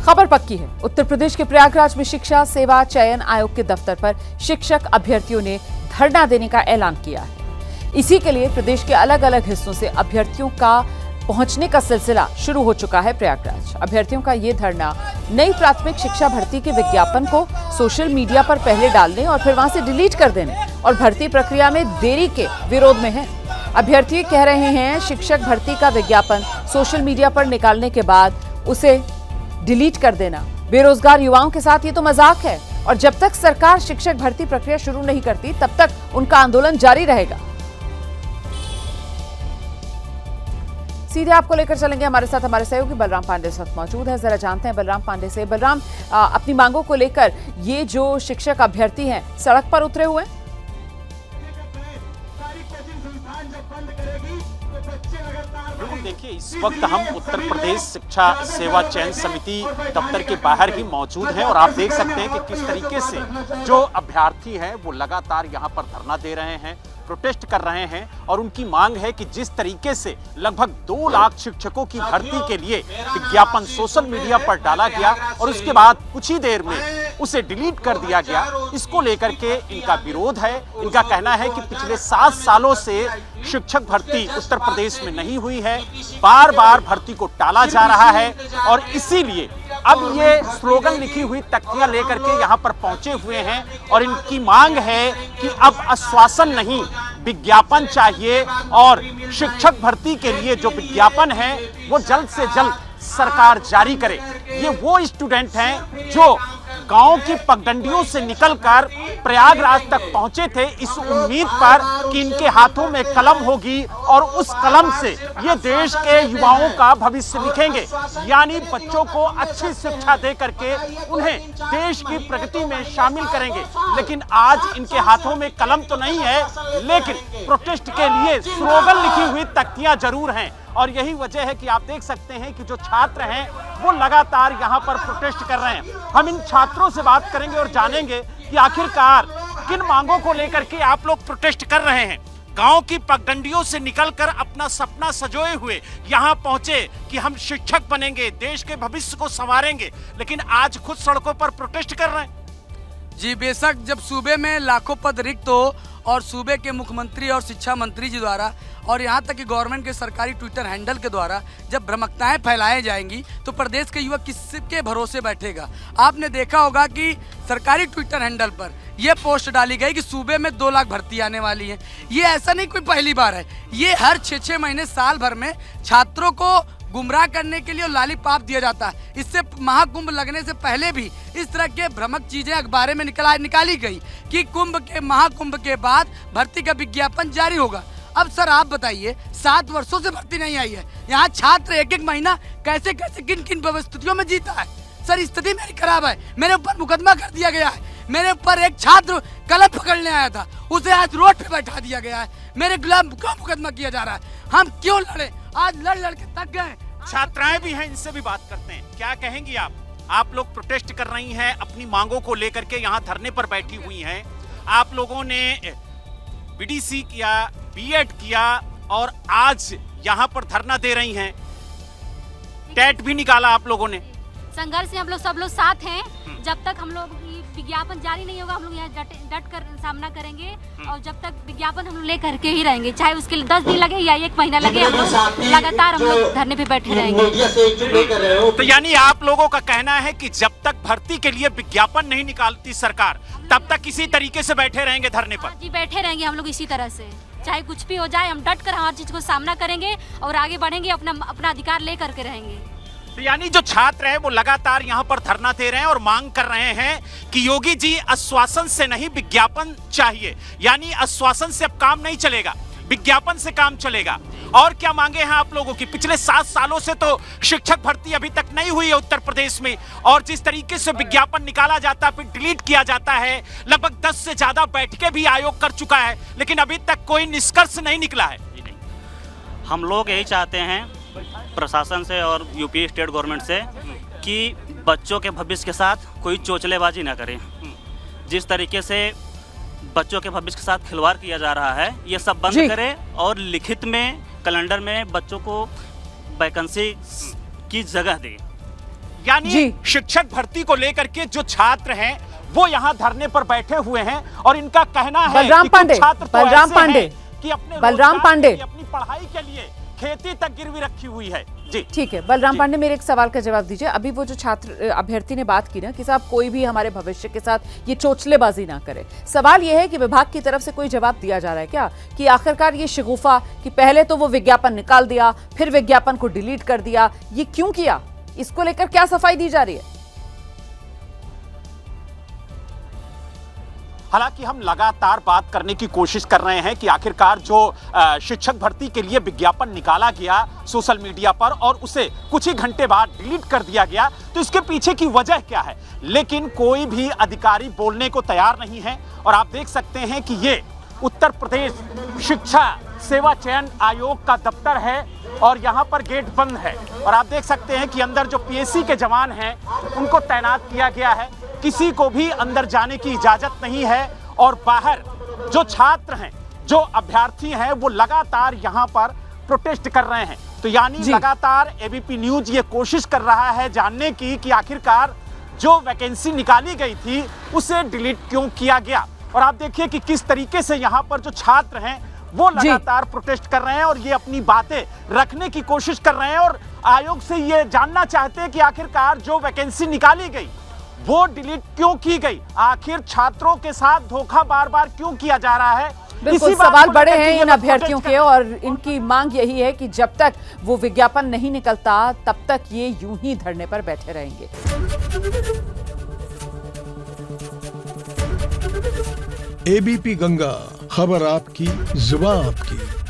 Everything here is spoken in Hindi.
खबर पक्की है। उत्तर प्रदेश के प्रयागराज में शिक्षा सेवा चयन आयोग के दफ्तर पर शिक्षक अभ्यर्थियों ने धरना देने का ऐलान किया है। इसी के लिए प्रदेश के अलग अलग हिस्सों से अभ्यर्थियों का पहुंचने का सिलसिला शुरू हो चुका है प्रयागराज। अभ्यर्थियों का ये धरना नई प्राथमिक शिक्षा भर्ती के विज्ञापन को सोशल मीडिया पर पहले डालने और फिर वहां से डिलीट कर देने और भर्ती प्रक्रिया में देरी के विरोध में है। अभ्यर्थी कह रहे हैं शिक्षक भर्ती का विज्ञापन सोशल मीडिया पर निकालने के बाद उसे डिलीट कर देना बेरोजगार युवाओं के साथ ये तो मजाक है और जब तक सरकार शिक्षक भर्ती प्रक्रिया शुरू नहीं करती तब तक उनका आंदोलन जारी रहेगा। सीधे आपको लेकर चलेंगे, हमारे साथ हमारे सहयोगी बलराम पांडे इस वक्त मौजूद है। जरा जानते हैं बलराम पांडे से। बलराम, अपनी मांगों को लेकर ये जो शिक्षक अभ्यर्थी हैं सड़क पर उतरे हुए हैं। देखिए, इस वक्त हम उत्तर प्रदेश शिक्षा सेवा चयन समिति दफ्तर के बाहर ही मौजूद हैं और आप देख सकते हैं कि किस तरीके से जो अभ्यर्थी हैं वो लगातार यहां पर धरना दे रहे हैं, प्रोटेस्ट कर रहे हैं और उनकी मांग है कि जिस तरीके से लगभग 2 लाख शिक्षकों की भर्ती के लिए विज्ञापन सोशल मीडिया पर डाला गया और उसके बाद कुछ ही देर में उसे डिलीट कर दिया गया, इसको लेकर के इनका विरोध है। इनका कहना है कि पिछले 7 सालों से शिक्षक भर्ती उत्तर प्रदेश में नहीं हुई है, बार बार भर्ती को टाला जा रहा है और इसीलिए अब ये स्लोगन लिखी हुई तख्तियां लेकर के यहाँ पर पहुंचे हुए हैं और इनकी मांग है कि अब आश्वासन नहीं विज्ञापन चाहिए और शिक्षक भर्ती के लिए जो विज्ञापन है वो जल्द से जल्द सरकार जारी करे। ये वो स्टूडेंट हैं जो गांव की पगडंडियों से निकलकर प्रयागराज तक पहुंचे थे इस उम्मीद पर कि इनके हाथों में कलम होगी और उस कलम से ये देश के युवाओं का भविष्य लिखेंगे, यानी बच्चों को अच्छी शिक्षा दे करके उन्हें देश की प्रगति में शामिल करेंगे। लेकिन आज इनके हाथों में कलम तो नहीं है, लेकिन प्रोटेस्ट के लिए स्लोगन लिखी हुई तख्तियां जरूर हैं और यही वजह है कि आप देख सकते हैं कि जो छात्र हैं वो लगातार यहाँ पर प्रोटेस्ट कर रहे हैं। हम इन छात्रों से बात करेंगे और जानेंगे कि आखिरकार किन मांगों को लेकर के आप लोग प्रोटेस्ट कर रहे हैं। गांव की पगडंडियों से निकलकर अपना सपना सजोए हुए यहाँ पहुंचे कि हम शिक्षक बनेंगे, देश के भविष्य को संवारेंगे, लेकिन आज खुद सड़कों पर प्रोटेस्ट कर रहे हैं। जी बेशक, जब सूबे में लाखों पद रिक्त हो और सूबे के मुख्यमंत्री और शिक्षा मंत्री जी द्वारा और यहाँ तक कि गवर्नमेंट के सरकारी ट्विटर हैंडल के द्वारा जब भ्रमकताएं फैलाई जाएंगी तो प्रदेश के युवक किसके भरोसे बैठेगा। आपने देखा होगा कि सरकारी ट्विटर हैंडल पर यह पोस्ट डाली गई कि सूबे में 2 लाख भर्ती आने वाली है। ये ऐसा नहीं कोई पहली बार है, ये हर 6-6 महीने साल भर में छात्रों को गुमराह करने के लिए लॉलीपॉप दिया जाता है। इससे महाकुंभ लगने से पहले भी इस तरह के भ्रामक चीजें अखबार में निकाली गई कि महाकुंभ के बाद भर्ती का विज्ञापन जारी होगा। अब सर आप बताइए, 7 वर्षों से भर्ती नहीं आई है, यहाँ छात्र एक महीना कैसे किन किन परिस्थितियों में जीता है। सर स्थिति मेरी खराब है, मेरे ऊपर मुकदमा कर दिया गया है, मेरे ऊपर एक छात्र कलम पकड़ने आया था उसे आज रोड पे बैठा दिया गया है, मेरे खिलाफ क्यों मुकदमा किया जा रहा है, हम क्यों लड़े, आज लड़ के थक गए। छात्राएं भी हैं, इनसे भी बात करते हैं। क्या कहेंगी आप लोग प्रोटेस्ट कर रही हैं, अपनी मांगों को लेकर के यहाँ धरने पर बैठी हुई हैं। आप लोगों ने बीडीसी किया, बीएड किया और आज यहाँ पर धरना दे रही हैं। टेट भी निकाला आप लोगों ने। संघर्ष से हम लोग सब लोग साथ हैं। जब तक हम लोग विज्ञापन जारी नहीं होगा हम लोग यहाँ डट कर सामना करेंगे और जब तक विज्ञापन हम लोग ले करके ही रहेंगे, चाहे उसके लिए 10 दिन लगे या 1 महीना लगे, हम लोग लगातार हम लोग धरने पे बैठे रहेंगे। तो यानी आप लोगों का कहना है कि जब तक भर्ती के लिए विज्ञापन नहीं निकालती सरकार तब तक इसी तरीके से बैठे रहेंगे धरने पर। जी बैठे रहेंगे हम लोग इसी तरह से, चाहे कुछ भी हो जाए हम डट कर हर चीज को सामना करेंगे और आगे बढ़ेंगे, अपना अधिकार ले करके रहेंगे। तो यानी जो छात्र है वो लगातार यहाँ पर धरना दे रहे हैं और मांग कर रहे हैं कि योगी जी आश्वासन से नहीं विज्ञापन चाहिए, यानी आश्वासन से अब काम नहीं चलेगा, विज्ञापन से काम चलेगा। और क्या मांगे हैं आप लोगों की? पिछले 7 सालों से तो शिक्षक भर्ती अभी तक नहीं हुई है उत्तर प्रदेश में और जिस तरीके से विज्ञापन निकाला जाता है फिर डिलीट किया जाता है, लगभग 10 से ज्यादा बैठकें भी आयोग कर चुका है, लेकिन अभी तक कोई निष्कर्ष नहीं निकला है। हम लोग यही चाहते हैं प्रशासन से और यूपी स्टेट गवर्नमेंट से कि बच्चों के भविष्य के साथ कोई चोचलेबाजी ना करें। जिस तरीके से बच्चों के भविष्य के साथ खिलवाड़ किया जा रहा है ये सब बंद करें और लिखित में कैलेंडर में बच्चों को वैकेंसी की जगह दे। यानी जी। शिक्षक भर्ती को लेकर के जो छात्र हैं वो यहाँ धरने पर बैठे हुए हैं और इनका कहना है बलराम कि कुछ पांडे, छात्र तो बलराम ऐसे पांडे, हैं कि अपने बलराम रोजगार पांडे। के लिए, अपनी पढ़ाई के लिए खेती तक गिरवी रखी हुई है। जी ठीक है बलराम पांडे, मेरे एक सवाल का जवाब दीजिए। अभी वो जो छात्र अभ्यर्थी ने बात की ना कि साहब कोई भी हमारे भविष्य के साथ ये चोचलेबाजी ना करे, सवाल ये है कि विभाग की तरफ से कोई जवाब दिया जा रहा है क्या कि आखिरकार ये शगुफा कि पहले तो वो विज्ञापन निकाल दिया फिर विज्ञापन को डिलीट कर दिया, ये क्यों किया? इसको लेकर क्या सफाई दी जा रही है? हालांकि हम लगातार बात करने की कोशिश कर रहे हैं कि आखिरकार जो शिक्षक भर्ती के लिए विज्ञापन निकाला गया सोशल मीडिया पर और उसे कुछ ही घंटे बाद डिलीट कर दिया गया, तो इसके पीछे की वजह क्या है, लेकिन कोई भी अधिकारी बोलने को तैयार नहीं है। और आप देख सकते हैं कि ये उत्तर प्रदेश शिक्षा सेवा चयन आयोग का दफ्तर है और यहाँ पर गेट बंद है और आप देख सकते हैं कि अंदर जो पीएससी के जवान हैं उनको तैनात किया गया है, किसी को भी अंदर जाने की इजाजत नहीं है। और बाहर जो छात्र हैं, जो अभ्यर्थी हैं, वो लगातार यहाँ पर प्रोटेस्ट कर रहे हैं। तो यानी लगातार एबीपी न्यूज ये कोशिश कर रहा है जानने की कि आखिरकार जो वैकेंसी निकाली गई थी उसे डिलीट क्यों किया गया। और आप देखिए कि किस तरीके से यहाँ पर जो छात्र हैं वो लगातार प्रोटेस्ट कर रहे हैं और ये अपनी बातें रखने की कोशिश कर रहे हैं और आयोग से ये जानना चाहते हैं कि आखिरकार जो वैकेंसी निकाली गई वो डिलीट क्यों की गई, आखिर छात्रों के साथ धोखा बार बार क्यों किया जा रहा है। बिल्कुल सवाल बड़े हैं इन अभ्यर्थियों के और इनकी मांग यही है कि जब तक वो विज्ञापन नहीं निकलता तब तक ये यूं ही धरने पर बैठे रहेंगे। एबीपी गंगा, खबर आपकी, जुबान आपकी।